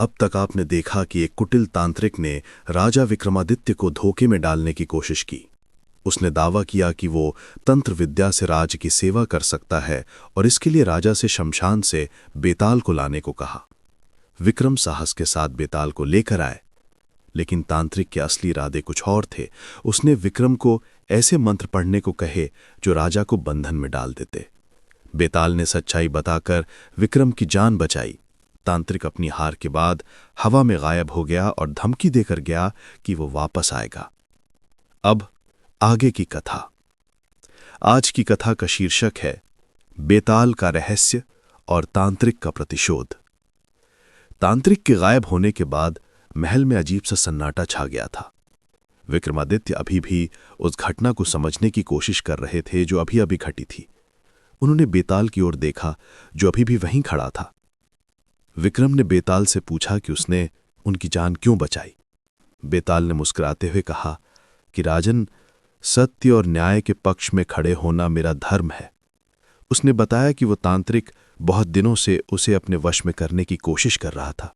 अब तक आपने देखा कि एक कुटिल तांत्रिक ने राजा विक्रमादित्य को धोखे में डालने की कोशिश की। उसने दावा किया कि वो तंत्र विद्या से राज्य की सेवा कर सकता है और इसके लिए राजा से शमशान से बेताल को लाने को कहा। विक्रम साहस के साथ बेताल को लेकर आए, लेकिन तांत्रिक के असली इरादे कुछ और थे। उसने विक्रम को ऐसे मंत्र पढ़ने को कहे जो राजा को बंधन में डाल देते। बेताल ने सच्चाई बताकर विक्रम की जान बचाई। तांत्रिक अपनी हार के बाद हवा में गायब हो गया और धमकी देकर गया कि वो वापस आएगा। अब आगे की कथा। आज की कथा का शीर्षक है बेताल का रहस्य और तांत्रिक का प्रतिशोध। तांत्रिक के गायब होने के बाद महल में अजीब सा सन्नाटा छा गया था। विक्रमादित्य अभी भी उस घटना को समझने की कोशिश कर रहे थे जो अभी अभी घटी थी। उन्होंने बेताल की ओर देखा जो अभी भी वहीं खड़ा था। विक्रम ने बेताल से पूछा कि उसने उनकी जान क्यों बचाई। बेताल ने मुस्कुराते हुए कहा कि राजन, सत्य और न्याय के पक्ष में खड़े होना मेरा धर्म है। उसने बताया कि वो तांत्रिक बहुत दिनों से उसे अपने वश में करने की कोशिश कर रहा था।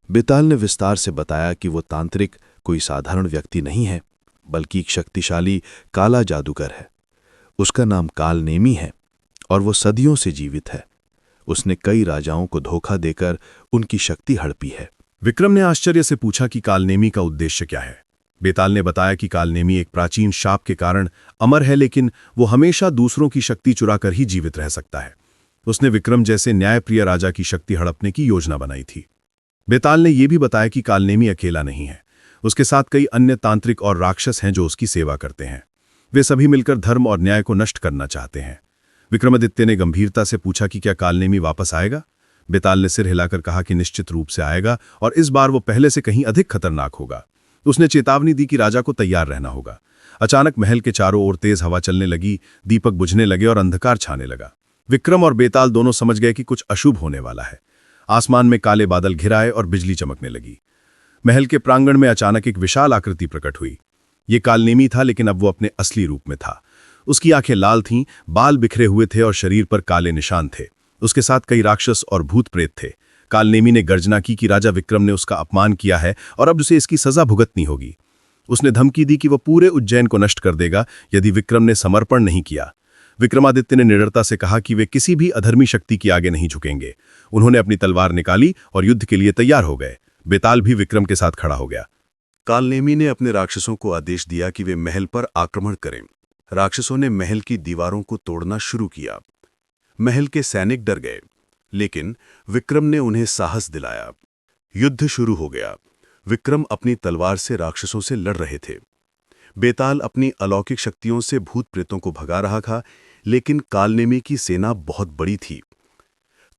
बेताल ने विस्तार से बताया कि वो तांत्रिक कोई साधारण व्यक्ति नहीं है, बल्कि एक शक्तिशाली काला जादूगर है। उसका नाम कालनेमी है और वो सदियों से जीवित है। उसने कई राजाओं को धोखा देकर उनकी शक्ति हड़पी है। विक्रम ने आश्चर्य से पूछा कि कालनेमी का उद्देश्य क्या है। बेताल ने बताया कि कालनेमी एक प्राचीन शाप के कारण अमर है, लेकिन वो हमेशा दूसरों की शक्ति चुराकर ही जीवित रह सकता है। उसने विक्रम जैसे न्यायप्रिय राजा की शक्ति हड़पने की योजना बनाई थी। बेताल ने यह भी बताया कि कालनेमी अकेला नहीं है। उसके साथ कई अन्य तांत्रिक और राक्षस हैं जो उसकी सेवा करते हैं। वे सभी मिलकर धर्म और न्याय को नष्ट करना चाहते हैं। विक्रमादित्य ने गंभीरता से पूछा कि क्या कालनेमी वापस आएगा। बेताल ने सिर हिलाकर कहा कि निश्चित रूप से आएगा और इस बार वो पहले से कहीं अधिक खतरनाक होगा। उसने चेतावनी दी कि राजा को तैयार रहना होगा। अचानक महल के चारों ओर तेज हवा चलने लगी, दीपक बुझने लगे और अंधकार छाने लगा। विक्रम और बेताल दोनों समझ गए कि कुछ अशुभ होने वाला है। आसमान में काले बादल घिर आए और बिजली चमकने लगी। महल के प्रांगण में अचानक एक विशाल आकृति प्रकट हुई। ये कालनेमी था, लेकिन अब वो अपने असली रूप में था। उसकी आंखें लाल थीं, बाल बिखरे हुए थे और शरीर पर काले निशान थे। उसके साथ कई राक्षस और भूत प्रेत थे। कालनेमी ने गर्जना की कि राजा विक्रम ने उसका अपमान किया है और अब उसे इसकी सजा भुगतनी होगी। उसने धमकी दी कि वह पूरे उज्जैन को नष्ट कर देगा यदि विक्रम ने समर्पण नहीं किया। विक्रमादित्य ने निडरता से कहा कि वे किसी भी अधर्मी शक्ति के आगे नहीं झुकेंगे। उन्होंने अपनी तलवार निकाली और युद्ध के लिए तैयार हो गए। बेताल भी विक्रम के साथ खड़ा हो गया। कालनेमी ने अपने राक्षसों को आदेश दिया कि वे महल पर आक्रमण करें। राक्षसों ने महल की दीवारों को तोड़ना शुरू किया। महल के सैनिक डर गए, लेकिन विक्रम ने उन्हें साहस दिलाया। युद्ध शुरू हो गया। विक्रम अपनी तलवार से राक्षसों से लड़ रहे थे। बेताल अपनी अलौकिक शक्तियों से भूत प्रेतों को भगा रहा था, लेकिन कालनेमी की सेना बहुत बड़ी थी।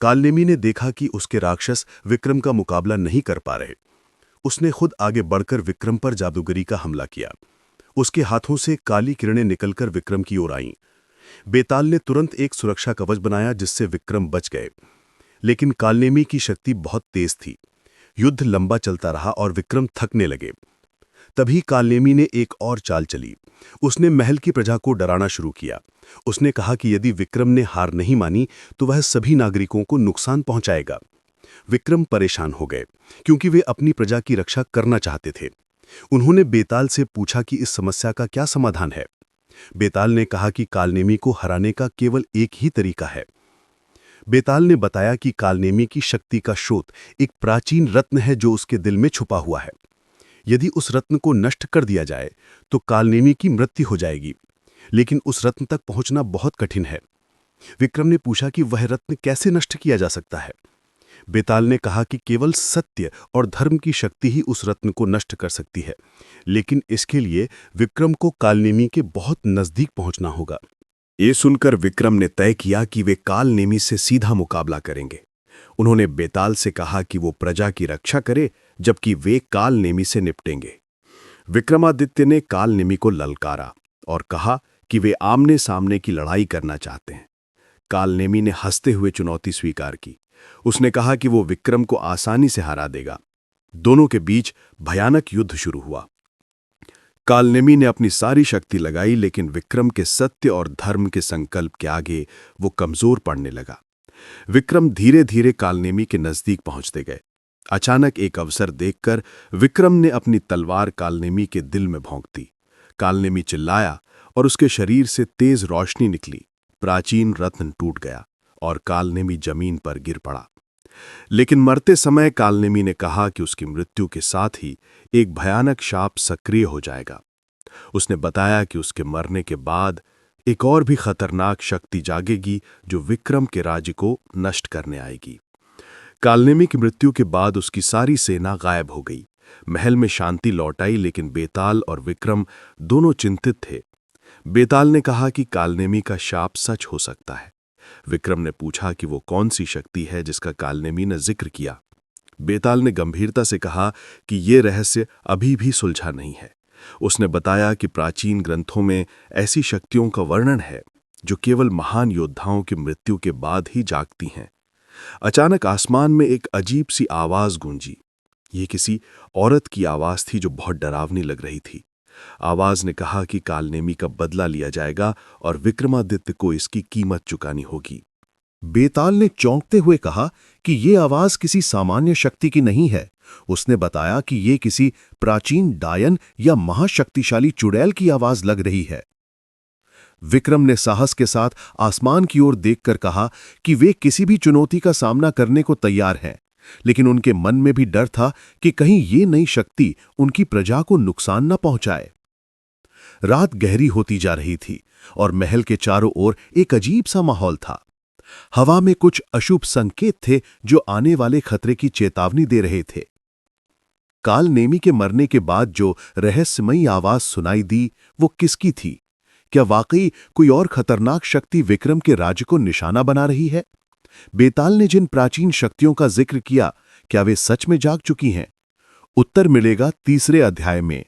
कालनेमी ने देखा कि उसके राक्षस विक्रम का मुकाबला नहीं कर पा रहे। उसने खुद आगे बढ़कर विक्रम पर जादूगरी का हमला किया। उसके हाथों से काली किरणें निकलकर विक्रम की ओर आईं। बेताल ने तुरंत एक सुरक्षा कवच बनाया जिससे विक्रम बच गए, लेकिन कालनेमी की शक्ति बहुत तेज थी। युद्ध लंबा चलता रहा और विक्रम थकने लगे। तभी कालनेमी ने एक और चाल चली। उसने महल की प्रजा को डराना शुरू किया। उसने कहा कि यदि विक्रम ने हार नहीं मानी तो वह सभी नागरिकों को नुकसान पहुंचाएगा। विक्रम परेशान हो गए क्योंकि वे अपनी प्रजा की रक्षा करना चाहते थे। उन्होंने बेताल से पूछा कि इस समस्या का क्या समाधान है। बेताल ने कहा कि कालनेमी को हराने का केवल एक ही तरीका है। बेताल ने बताया कि कालनेमी की शक्ति का स्रोत एक प्राचीन रत्न है जो उसके दिल में छुपा हुआ है। यदि उस रत्न को नष्ट कर दिया जाए तो कालनेमी की मृत्यु हो जाएगी, लेकिन उस रत्न तक पहुंचना बहुत कठिन है। विक्रम ने पूछा कि वह रत्न कैसे नष्ट किया जा सकता है। बेताल ने कहा कि केवल सत्य और धर्म की शक्ति ही उस रत्न को नष्ट कर सकती है, लेकिन इसके लिए विक्रम को कालनेमी के बहुत नजदीक पहुंचना होगा। ये सुनकर विक्रम ने तय किया कि वे कालनेमी से सीधा मुकाबला करेंगे। उन्होंने बेताल से कहा कि वो प्रजा की रक्षा करे, जबकि वे कालनेमी से निपटेंगे। विक्रमादित्य ने कालनेमी को ललकारा और कहा कि वे आमने सामने की लड़ाई करना चाहते हैं। कालनेमी ने हंसते हुए चुनौती स्वीकार की। उसने कहा कि वो विक्रम को आसानी से हरा देगा। दोनों के बीच भयानक युद्ध शुरू हुआ। कालनेमी ने अपनी सारी शक्ति लगाई, लेकिन विक्रम के सत्य और धर्म के संकल्प के आगे वो कमजोर पड़ने लगा। विक्रम धीरे धीरे कालनेमी के नजदीक पहुंचते गए। अचानक एक अवसर देखकर विक्रम ने अपनी तलवार कालनेमी के दिल में भोंक दी। कालनेमी चिल्लाया और उसके शरीर से तेज रोशनी निकली। प्राचीन रत्न टूट गया और कालनेमी जमीन पर गिर पड़ा। लेकिन मरते समय कालनेमी ने कहा कि उसकी मृत्यु के साथ ही एक भयानक शाप सक्रिय हो जाएगा। उसने बताया कि उसके मरने के बाद एक और भी खतरनाक शक्ति जागेगी जो विक्रम के राज्य को नष्ट करने आएगी। कालनेमी की मृत्यु के बाद उसकी सारी सेना गायब हो गई। महल में शांति लौट आई, लेकिन बेताल और विक्रम दोनों चिंतित थे। बेताल ने कहा कि कालनेमी का शाप सच हो सकता है। विक्रम ने पूछा कि वो कौन सी शक्ति है जिसका कालनेमी ने जिक्र किया। बेताल ने गंभीरता से कहा कि ये रहस्य अभी भी सुलझा नहीं है। उसने बताया कि प्राचीन ग्रंथों में ऐसी शक्तियों का वर्णन है जो केवल महान योद्धाओं की मृत्यु के बाद ही जागती हैं। अचानक आसमान में एक अजीब सी आवाज गूंजी। ये किसी औरत की आवाज थी जो बहुत डरावनी लग रही थी। आवाज ने कहा कि कालनेमी का बदला लिया जाएगा और विक्रमादित्य को इसकी कीमत चुकानी होगी। बेताल ने चौंकते हुए कहा कि ये आवाज किसी सामान्य शक्ति की नहीं है। उसने बताया कि ये किसी प्राचीन डायन या महाशक्तिशाली चुड़ैल की आवाज लग रही है। विक्रम ने साहस के साथ आसमान की ओर देखकर कहा कि वे किसी भी चुनौती का सामना करने को तैयार हैं, लेकिन उनके मन में भी डर था कि कहीं ये नई शक्ति उनकी प्रजा को नुकसान न पहुंचाए। रात गहरी होती जा रही थी और महल के चारों ओर एक अजीब सा माहौल था। हवा में कुछ अशुभ संकेत थे जो आने वाले खतरे की चेतावनी दे रहे थे। कालनेमी के मरने के बाद जो रहस्यमयी आवाज सुनाई दी, वो किसकी थी? क्या वाकई कोई और खतरनाक शक्ति विक्रम के राज्य को निशाना बना रही है? बेताल ने जिन प्राचीन शक्तियों का जिक्र किया, क्या वे सच में जाग चुकी हैं? उत्तर मिलेगा तीसरे अध्याय में।